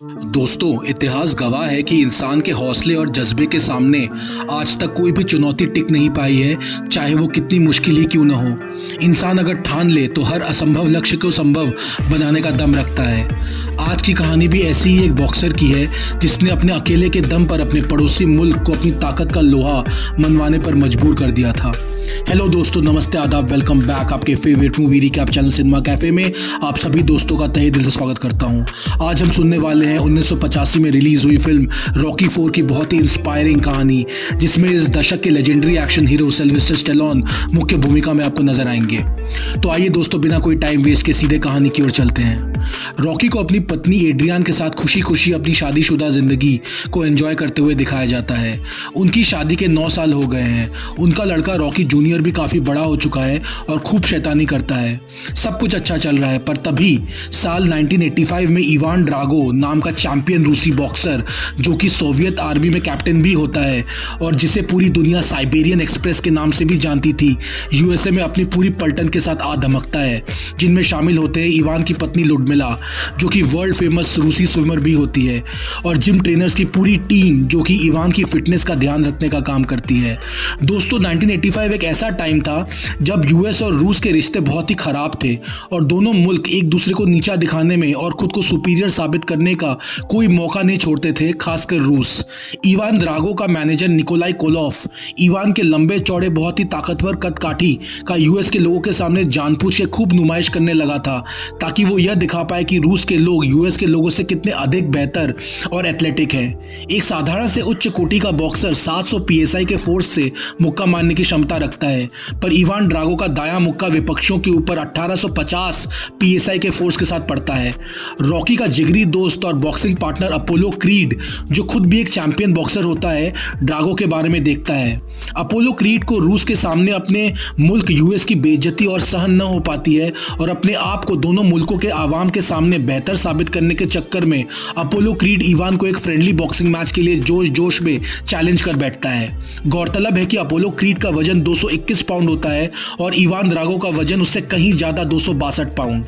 दोस्तों, इतिहास गवाह है कि इंसान के हौसले और जज्बे के सामने आज तक कोई भी चुनौती टिक नहीं पाई है, चाहे वो कितनी मुश्किल ही क्यों न हो। इंसान अगर ठान ले तो हर असंभव लक्ष्य को संभव बनाने का दम रखता है। आज की कहानी भी ऐसी ही एक बॉक्सर की है जिसने अपने अकेले के दम पर अपने पड़ोसी मुल्क को अपनी ताकत का लोहा मनवाने पर मजबूर कर दिया था। हेलो दोस्तों, नमस्ते, आदाब, वेलकम बैक आपके favourite movie recap channel cinema cafe में आप सभी दोस्तों का तहे दिल से स्वागत करता हूं। आज हम सुनने वाले हैं 1985 में रिलीज हुई फिल्म रॉकी 4 की बहुत ही इंस्पायरिंग कहानी, जिसमें इस दशक के legendary action hero Sylvester Stallone मुख्य भूमिका में आपको नजर आएंगे। तो आइए दोस्तों, बिना कोई टाइम वेस्ट के सीधे कहानी की ओर चलते हैं। रॉकी को अपनी पत्नी एड्रियान के साथ खुशी खुशी अपनी शादीशुदा जिंदगी को एंजॉय करते हुए दिखाया जाता है। उनकी शादी के 9 साल हो गए हैं। उनका लड़का रॉकी जूनियर भी काफी बड़ा हो चुका है और खूब शैतानी करता है। सब कुछ अच्छा चल रहा है, पर तभी साल 1985 में इवान ड्रागो नाम का चैंपियन रूसी बॉक्सर, जो कि सोवियत आर्मी में कैप्टन भी होता है और जिसे पूरी दुनिया साइबेरियन एक्सप्रेस के नाम से भी जानती थी, यूएसए में अपनी पूरी पलटन के साथ आ धमकता है, जिनमें शामिल होते हैं इवान की पत्नी लुडमिला, जो कि वर्ल्ड फेमस रूसी स्विमर भी होती है, और जिम ट्रेनर्स की पूरी टीम, जो कि इवान की फिटनेस का ध्यान रखने का काम करती है। दोस्तों, 1985 एक ऐसा टाइम था जब यूएस और रूस के रिश्ते बहुत ही खराब थे और दोनों मुल्क एक दूसरे को नीचा दिखाने में और खुद को सुपीरियर साबित करने का कोई मौका नहीं छोड़ते थे, खासकर रूस। इवान ड्रागो का मैनेजर निकोलाई कोलोफ इवान के लंबे चौड़े बहुत ही ताकतवर कदकाठी का यूएस के लोगों के सामने जानबूझ के खूब नुमाइश करने लगा था, ताकि वो यह दिखा पाए कि रूस के लोग यूएस के लोगों से कितने अधिक बेहतर और एथलेटिक हैं। एक साधारण से उच्च कोटि का बॉक्सर 700 पीएसआई के फोर्स से मुक्का मारने की क्षमता रखता है, पर इवान ड्रागो का दायां मुक्का विपक्षियों के ऊपर 1850 पीएसआई के फोर्स के साथ पड़ता है। रॉकी का जिगरी दोस्त और बॉक्सिंग पार्टनर अपोलो क्रीड, जो खुद भी एक चैंपियन बॉक्सर होता है, ड्रागो के बारे में देखता है। अपोलो क्रीड को रूस के सामने अपने मुल्क यूएस की बेइज्जती और सहन न हो पाती है और अपने आप को दोनों मुल्कों के आवाम के सामने बेहतर साबित करने के चक्कर में अपोलो क्रीड इवान को एक फ्रेंडली बॉक्सिंग मैच के लिए जोश जोश में चैलेंज कर बैठता है। गौरतलब है कि अपोलो क्रीड का वजन 221 पाउंड होता है और इवान ड्रागो का वजन उससे कहीं ज्यादा 262 पाउंड।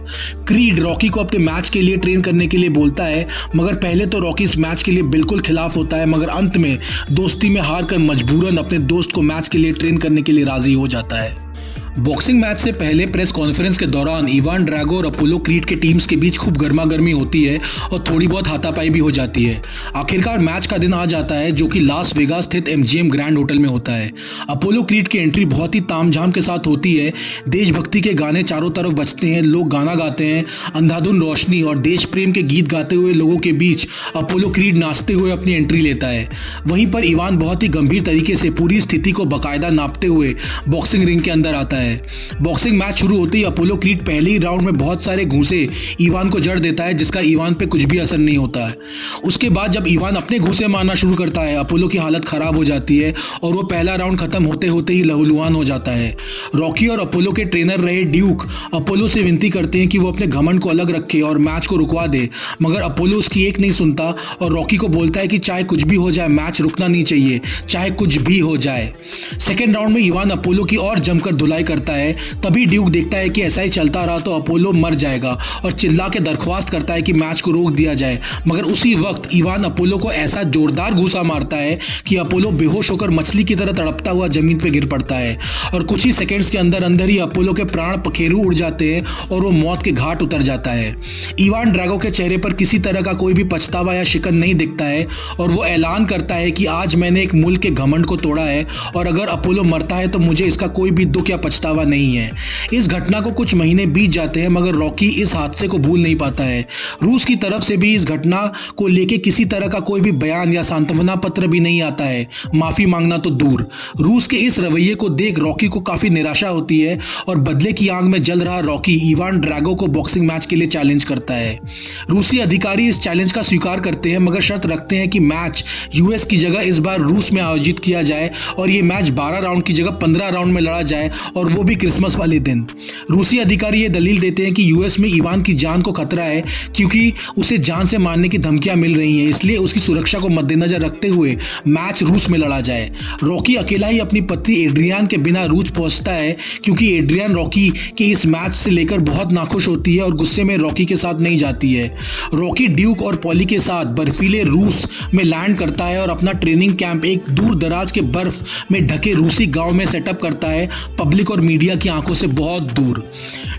क्रीड रॉकी को अपने मैच के लिए ट्रेन करने के लिए बोलता है, मगर पहले तो रॉकी इस मैच के लिए बिल्कुल खिलाफ होता है, मगर अंत में दोस्ती में हार कर मजबूरन अपने दोस्त को मैच के लिए ट्रेन करने के लिए राजी हो जाता है। बॉक्सिंग मैच से पहले प्रेस कॉन्फ्रेंस के दौरान इवान ड्रागो और अपोलो क्रीड के टीम्स के बीच खूब गर्मागर्मी होती है और थोड़ी बहुत हाथापाई भी हो जाती है। आखिरकार मैच का दिन आ जाता है, जो कि लास वेगास स्थित एमजीएम ग्रैंड होटल में होता है। अपोलो क्रीड की एंट्री बहुत ही तामझाम के साथ होती है। देशभक्ति के गाने चारों तरफ बजते हैं, लोग गाना गाते हैं। अंधाधुन रोशनी और देश प्रेम के गीत गाते हुए लोगों के बीच अपोलो क्रीड नाचते हुए अपनी एंट्री लेता है। वहीं पर इवान बहुत ही गंभीर तरीके से पूरी स्थिति को बाकायदा नापते हुए बॉक्सिंग रिंग के अंदर आता है। बॉक्सिंग मैच शुरू होते ही अपोलो क्रीड पहले ही राउंड में बहुत सारे घूंसे इवान को जड़ देता है, जिसका इवान पे कुछ भी असर नहीं होता है। उसके बाद जब इवान अपने घूंसे मारना शुरू करता है, अपोलो की हालत खराब हो जाती है और वो पहला राउंड खत्म होते होते ही लहूलुहान हो जाता है। रॉकी और अपोलो के ट्रेनर रहे ड्यूक अपोलो से विनती करते हैं कि वो अपने घमंड को अलग रखे और मैच को रुकवा दे, मगर अपोलो उसकी एक नहीं सुनता और रॉकी को बोलता है कि चाहे कुछ भी हो जाए, मैच रुकना नहीं चाहिए, चाहे कुछ भी हो जाए। सेकेंड राउंड में इवान अपोलो की और जमकर धुलाई करता है। तभी ड्यूक देखता है कि ऐसा ही चलता रहा तो अपोलो मर जाएगा और चिल्ला के दरख्वास्त करता है कि मैच को रोक दिया जाए, मगर उसी वक्त इवान अपोलो को ऐसा जोरदार घूंसा मारता है कि अपोलो बेहोश होकर मछली की तरह तड़पता हुआ जमीन पर गिर पड़ता है और कुछ ही सेकंड्स के अंदर अंदर ही अपोलो के प्राण पखेरु उड़ जाते हैं और वो मौत के घाट उतर जाता है। इवान ड्रागो के चेहरे पर किसी तरह का कोई भी पछतावा या शिकन नहीं दिखता है और वो ऐलान करता है कि आज मैंने एक मुल्क के घमंड को तोड़ा है और अगर अपोलो मरता है तो मुझे इसका कोई भी दुख या पछतावा नहीं है। इस घटना को कुछ महीने बीत जाते हैं, मगर रॉकी इस हादसे को भूल नहीं पाता है। रूस की तरफ से भी इस घटना को लेके किसी तरह का कोई भी बयान या सांत्वना पत्र भी नहीं आता है, माफी मांगना तो दूर। रूस के इस रवैये को देख रॉकी को काफी निराशा होती है और बदले की आग में जल रहा रॉकी इवान ड्रागो को बॉक्सिंग मैच के लिए चैलेंज करता है। रूसी अधिकारी इस चैलेंज का स्वीकार करते हैं, मगर शर्त रखते हैं कि मैच यूएस की जगह इस बार रूस में आयोजित किया जाए और ये मैच 12 राउंड की जगह 15 राउंड में लड़ा जाए और और वो भी क्रिसमस वाले दिन। रूसी अधिकारी ये दलील देते हैं कि यूएस में इवान की जान को खतरा है क्योंकि उसे जान से मारने की धमकियां मिल रही हैं, इसलिए उसकी सुरक्षा को मद्देनजर रखते हुए मैच रूस में लड़ा जाए। रॉकी अकेला ही अपनी पत्नी एड्रियान के बिना रूस पहुंचता है क्योंकि एड्रियान रॉकी के इस मैच से लेकर बहुत नाखुश होती है और गुस्से में रॉकी के साथ नहीं जाती है। रॉकी ड्यूक और पॉली के साथ बर्फीले रूस में लैंड करता है और अपना ट्रेनिंग कैंप एक दूर दराज के बर्फ में ढके रूसी गांव में सेटअप करता है, पब्लिक और मीडिया की आंखों से बहुत दूर।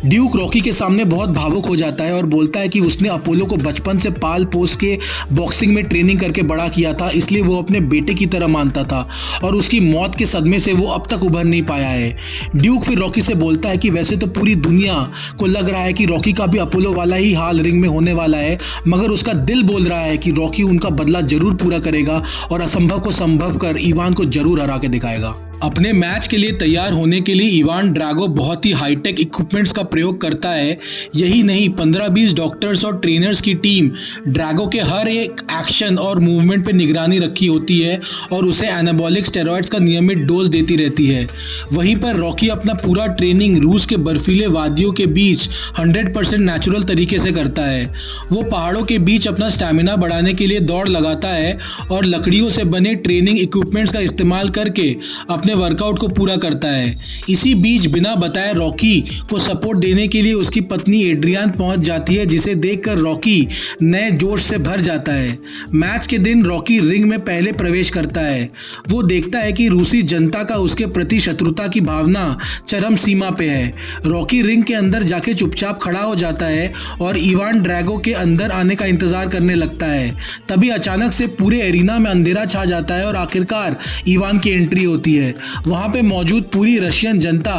ड्यूक रॉकी के सामने बहुत भावुक हो जाता है और बोलता है कि उसने अपोलो को बचपन से पाल पोस के बॉक्सिंग में ट्रेनिंग करके बड़ा किया था, इसलिए वो अपने बेटे की तरह मानता था और उसकी मौत के सदमे से वो अब तक उभर नहीं पाया है। ड्यूक फिर रॉकी से बोलता है कि वैसे तो पूरी दुनिया को लग रहा है कि रॉकी का भी अपोलो वाला ही हाल रिंग में होने वाला है, मगर उसका दिल बोल रहा है कि रॉकी उनका बदला जरूर पूरा करेगा और असंभव को संभव कर इवान को जरूर हरा के दिखाएगा। अपने मैच के लिए तैयार होने के लिए इवान ड्रैगो बहुत ही हाईटेक इक्विपमेंट्स का प्रयोग करता है। यही नहीं, 15-20 डॉक्टर्स और ट्रेनर्स की टीम ड्रैगो के हर एक एक्शन और मूवमेंट पे निगरानी रखी होती है और उसे एनाबॉलिक स्टेरॉइड्स का नियमित डोज देती रहती है। वहीं पर रॉकी अपना पूरा ट्रेनिंग रूस के बर्फीले वादियों के बीच 100% नेचुरल तरीके से करता है। वो पहाड़ों के बीच अपना स्टैमिना बढ़ाने के लिए दौड़ लगाता है और लकड़ियों से बने ट्रेनिंग इक्विपमेंट्स का इस्तेमाल करके अपने वर्कआउट को पूरा करता है। इसी बीच बिना बताए रॉकी को सपोर्ट देने के लिए उसकी पत्नी एड्रियान पहुंच जाती है, जिसे देखकर रॉकी नए जोश से भर जाता है। मैच के दिन रॉकी रिंग में पहले प्रवेश करता है। वो देखता है कि रूसी जनता का उसके प्रति शत्रुता की भावना चरम सीमा पे है। रॉकी रिंग के अंदर जाके चुपचाप खड़ा हो जाता है और इवान ड्रैगो के अंदर आने का इंतजार करने लगता है। तभी अचानक से पूरे एरिना में अंधेरा छा जाता है और आखिरकार इवान की एंट्री होती है। वहां पे मौजूद पूरी रशियन जनता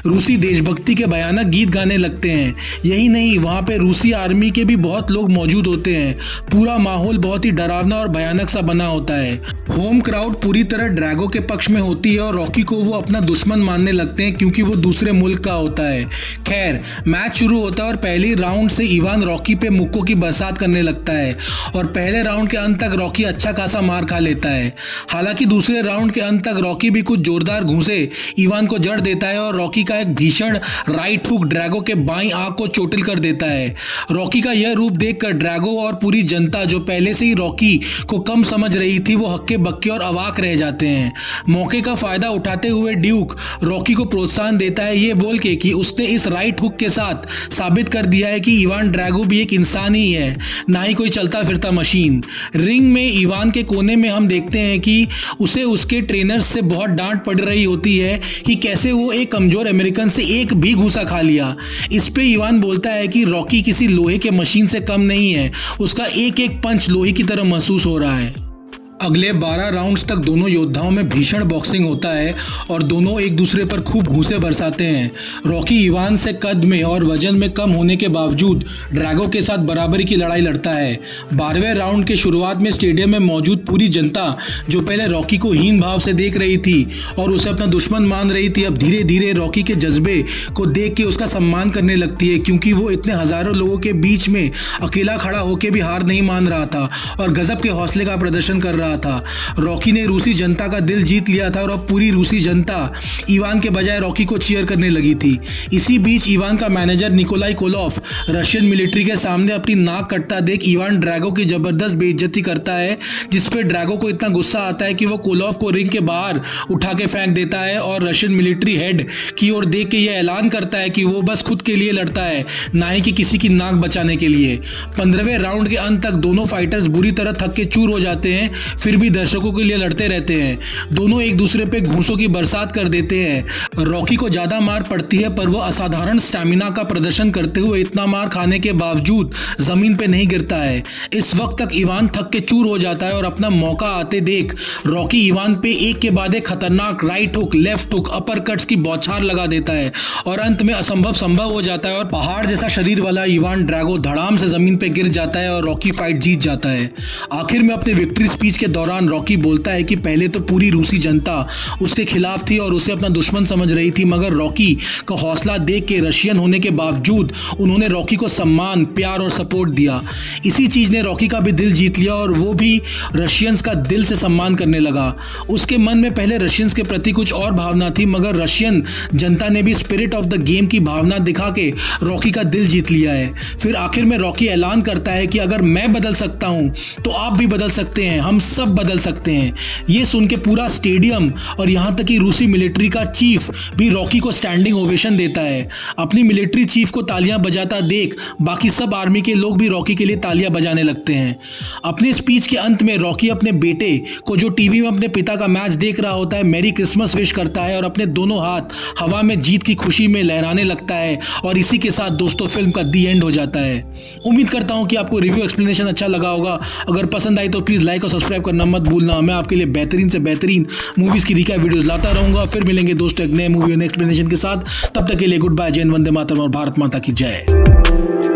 रूसी देशभक्ति के भयानक गीत गाने लगते हैं। यही नहीं, वहां पे रूसी आर्मी के भी बहुत लोग मौजूद होते हैं। पूरा माहौल बहुत ही डरावना और भयानक सा बना होता है। होम क्राउड पूरी तरह ड्रैगो के पक्ष में होती है और रॉकी को वो अपना दुश्मन मानने लगते हैं क्योंकि वो दूसरे मुल्क का होता है। खैर, मैच शुरू होता है और पहली राउंड से इवान रॉकी पे मुक्कों की बरसात करने लगता है और पहले राउंड के अंत तक रॉकी अच्छा खासा मार खा लेता है। हालांकि दूसरे राउंड के अंत तक रॉकी भी कुछ जोरदार घूंसे इवान को जड़ देता है और रॉकी का एक भीषण राइट हुक ड्रैगो के बाईं आंख को चोटिल कर देता है। रॉकी का यह रूप देखकर ड्रैगो और पूरी जनता, जो पहले से ही रॉकी को कम समझ रही थी, वो हक्के बक्के और अवाक रह जाते हैं। मौके का फायदा उठाते हुए ड्यूक रॉकी को प्रोत्साहन देता है, ये बोल के कि उसने इस राइट हुक के साथ साबित कर दिया है कि इवान ड्रैगो भी एक इंसान ही है, ना ही कोई चलता फिरता मशीन। रिंग में इवान के कोने में हम देखते हैं कि उसे उसके ट्रेनर्स से बहुत डांट पड़ रही होती है कि कैसे वो एक कमजोर अमेरिकन से एक भी घूसा खा लिया। इस पे इवान बोलता है कि रॉकी किसी लोहे के मशीन से कम नहीं है, उसका एक एक पंच लोहे की तरह महसूस हो रहा है। अगले 12 राउंड्स तक दोनों योद्धाओं में भीषण बॉक्सिंग होता है और दोनों एक दूसरे पर खूब घूंसे बरसाते हैं। रॉकी इवान से कद में और वजन में कम होने के बावजूद ड्रैगो के साथ बराबरी की लड़ाई लड़ता है। 12वें राउंड के शुरुआत में स्टेडियम में मौजूद पूरी जनता, जो पहले रॉकी को हीन भाव से देख रही थी और उसे अपना दुश्मन मान रही थी, अब धीरे धीरे रॉकी के जज्बे को देख के उसका सम्मान करने लगती है, क्योंकि वो इतने हजारों लोगों के बीच में अकेला खड़ा होकर भी हार नहीं मान रहा था और गजब के हौसले का प्रदर्शन कर रहा था। रॉकी ने रूसी जनता का दिल जीत लिया था और अब पूरी रूसी जनता इवान के बजाय रॉकी को चीयर करने लगी थी। इसी बीच इवान का मैनेजर निकोलाई कोलोफ रशियन मिलिट्री के सामने अपनी नाक कटता देख इवान ड्रैगो की जबरदस्त बेइज्जती करता है, जिस पे ड्रैगो को इतना गुस्सा आता है कि वो कोलोफ को रिंग के बाहर उठा के फेंक देता है और रशियन मिलिट्री हेड की ओर देख के यह ऐलान करता है कि वो बस खुद के लिए लड़ता है, ना ही कि किसी की नाक बचाने के लिए। 15वें राउंड के अंत तक दोनों फाइटर्स बुरी तरह थक के चूर हो जाते हैं, फिर भी दर्शकों के लिए लड़ते रहते हैं। दोनों एक दूसरे पे घूंसों की बरसात कर देते हैं। रॉकी को ज्यादा मार पड़ती है, पर वो असाधारण स्टैमिना का प्रदर्शन करते हुए इतना मार खाने के बावजूद जमीन पे नहीं गिरता है। इस वक्त तक इवान थक के चूर हो जाता है और अपना मौका आते देख रॉकी इवान पे एक के बाद एक खतरनाक राइट हुक, लेफ्ट हुक, अपर कट्स की बौछार लगा देता है और अंत में असंभव संभव हो जाता है और पहाड़ जैसा शरीर वाला इवान ड्रैगो धड़ाम से जमीन पे गिर जाता है और रॉकी फाइट जीत जाता है। आखिर में अपने विक्ट्री स्पीच के दौरान रॉकी बोलता है कि पहले तो पूरी रूसी जनता उसके खिलाफ थी और उसे अपना दुश्मन समझ रही थी, मगर रॉकी का हौसला देख के रशियन होने के बावजूद उन्होंने रॉकी को सम्मान, प्यार और सपोर्ट दिया। इसी चीज़ ने रॉकी का भी दिल जीत लिया और वो भी रशियंस का दिल से सम्मान करने लगा। उसके मन में पहले रशियंस के प्रति कुछ और भावना थी, मगर रशियन जनता ने भी स्पिरिट ऑफ द गेम की भावना दिखा के रॉकी का दिल जीत लिया है। फिर आखिर में रॉकी ऐलान करता है कि अगर मैं बदल सकता हूं तो आप भी बदल सकते हैं, हम सब बदल सकते हैं। ये सुन के पूरा स्टेडियम और यहां तक कि रूसी मिलिट्री का चीफ भी रॉकी को स्टैंडिंग ओवेशन देता है। अपनी मिलिट्री चीफ को तालियां बजाता देख बाकी सब आर्मी के लोग भी रॉकी के लिए तालियां बजाने लगते हैं। अपने स्पीच के अंत में रॉकी अपने बेटे को, जो टीवी में अपने पिता का मैच देख रहा होता है, मैरी क्रिसमस विश करता है और अपने दोनों हाथ हवा में जीत की खुशी में लहराने लगता है। और इसी के साथ दोस्तों फिल्म का दी एंड हो जाता है। उम्मीद करता हूं कि आपको रिव्यू एक्सप्लेनेशन अच्छा लगा होगा। अगर पसंद आई तो प्लीज़ लाइक और सब्सक्राइब करना मत भूलना। मैं आपके लिए बेहतरीन से बेहतरीन मूवीज़ की रिकैप वीडियोस लाता रहूंगा। फिर मिलेंगे दोस्तों एक नए मूवी और एक्सप्लेनेशन के साथ। तब तक के लिए गुड बाय, जय हिंद, वंदे मातरम और भारत माता की जय।